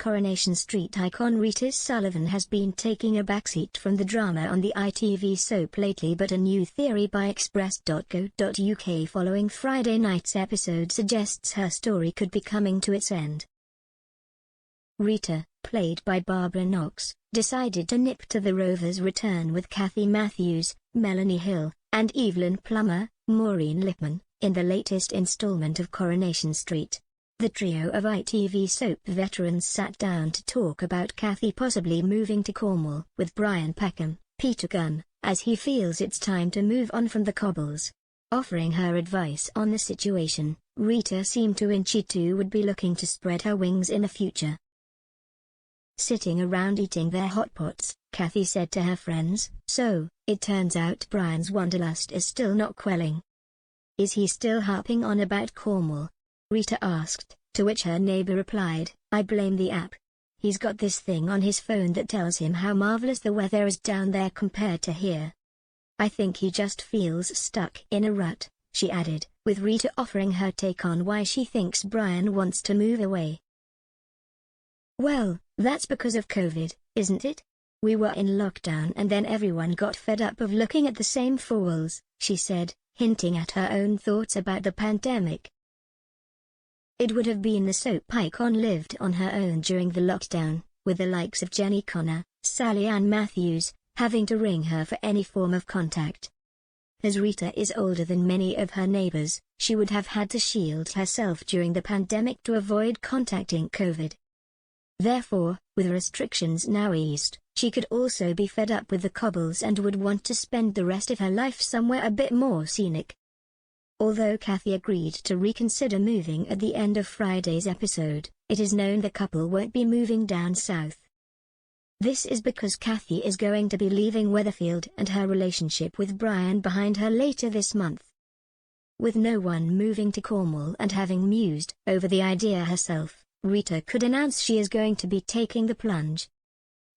Coronation Street icon Rita Sullivan has been taking a backseat from the drama on the ITV soap lately, but a new theory by Express.co.uk following Friday night's episode suggests her story could be coming to its end. Rita, played by Barbara Knox, decided to nip to the Rovers' return with Kathy Matthews, Melanie Hill, and Evelyn Plummer, Maureen Lipman, in the latest installment of Coronation Street. The trio of ITV soap veterans sat down to talk about Kathy possibly moving to Cornwall with Brian Peckham, Peter Gunn, as he feels it's time to move on from the cobbles. Offering her advice on the situation, Rita seemed to hint she too would be looking to spread her wings in the future. Sitting around eating their hot pots, Kathy said to her friends, "So, it turns out Brian's wanderlust is still not quelling. Is he still harping on about Cornwall?" Rita asked, to which her neighbor replied, "I blame the app. He's got this thing on his phone that tells him how marvelous the weather is down there compared to here. I think he just feels stuck in a rut," she added, with Rita offering her take on why she thinks Brian wants to move away. "Well, that's because of COVID, isn't it? We were in lockdown and then everyone got fed up of looking at the same fools," she said, hinting at her own thoughts about the pandemic. It would have been the soap icon lived on her own during the lockdown, with the likes of Jenny Connor, Sally Ann Matthews, having to ring her for any form of contact. As Rita is older than many of her neighbors, she would have had to shield herself during the pandemic to avoid contacting COVID. Therefore, with restrictions now eased, she could also be fed up with the cobbles and would want to spend the rest of her life somewhere a bit more scenic. Although Kathy agreed to reconsider moving at the end of Friday's episode, it is known the couple won't be moving down south. This is because Kathy is going to be leaving Weatherfield and her relationship with Brian behind her later this month. With no one moving to Cornwall and having mused over the idea herself, Rita could announce she is going to be taking the plunge.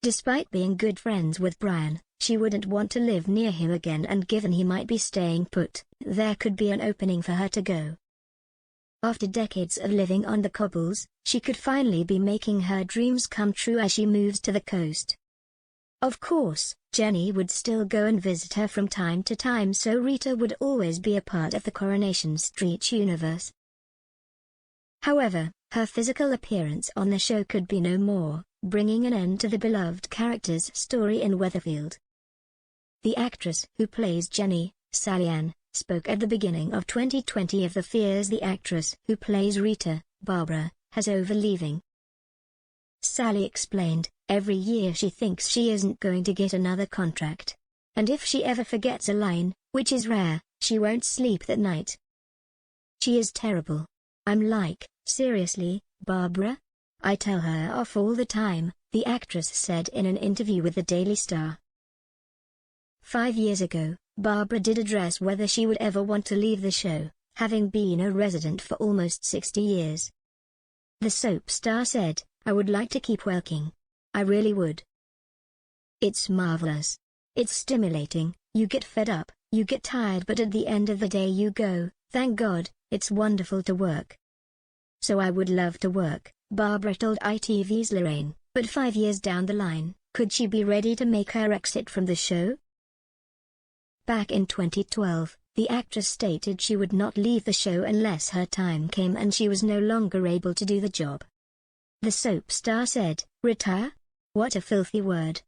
Despite being good friends with Brian, she wouldn't want to live near him again, and given he might be staying put, there could be an opening for her to go. After decades of living on the cobbles, she could finally be making her dreams come true as she moves to the coast. Of course, Jenny would still go and visit her from time to time, so Rita would always be a part of the Coronation Street universe. However, her physical appearance on the show could be no more, bringing an end to the beloved character's story in Weatherfield. The actress who plays Jenny, Sally Ann, spoke at the beginning of 2020 of the fears the actress who plays Rita, Barbara, has over leaving. Sally explained, "Every year she thinks she isn't going to get another contract. And if she ever forgets a line, which is rare, she won't sleep that night. She is terrible. I'm like, seriously, Barbara? I tell her off all the time," the actress said in an interview with the Daily Star. 5 years ago, Barbara did address whether she would ever want to leave the show, having been a resident for almost 60 years. The soap star said, "I would like to keep working. I really would. It's marvelous. It's stimulating, you get fed up, you get tired, but at the end of the day you go, thank God, it's wonderful to work. So I would love to work," Barbara told ITV's Lorraine, but 5 years down the line, could she be ready to make her exit from the show? Back in 2012, the actress stated she would not leave the show unless her time came and she was no longer able to do the job. The soap star said, "Retire? What a filthy word.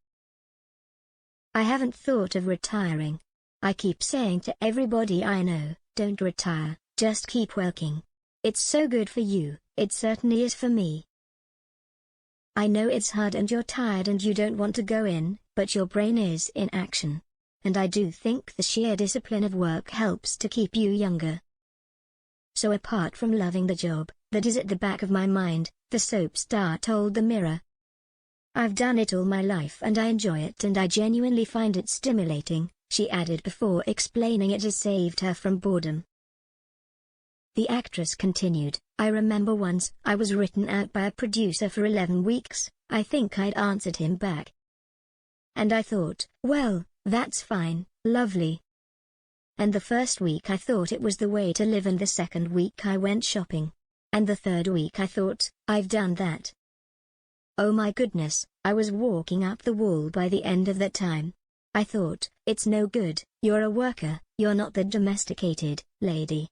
I haven't thought of retiring. I keep saying to everybody I know, don't retire, just keep working. It's so good for you, it certainly is for me. I know it's hard and you're tired and you don't want to go in, but your brain is in action. And I do think the sheer discipline of work helps to keep you younger. So apart from loving the job, that is at the back of my mind," the soap star told the Mirror. "I've done it all my life and I enjoy it and I genuinely find it stimulating," she added before explaining it has saved her from boredom. The actress continued, "I remember once I was written out by a producer for 11 weeks, I think I'd answered him back. And I thought, well, that's fine, lovely. And the first week I thought it was the way to live and the second week I went shopping. And the third week I thought, I've done that. Oh my goodness, I was walking up the wall by the end of that time. I thought, it's no good, you're a worker, you're not the domesticated lady.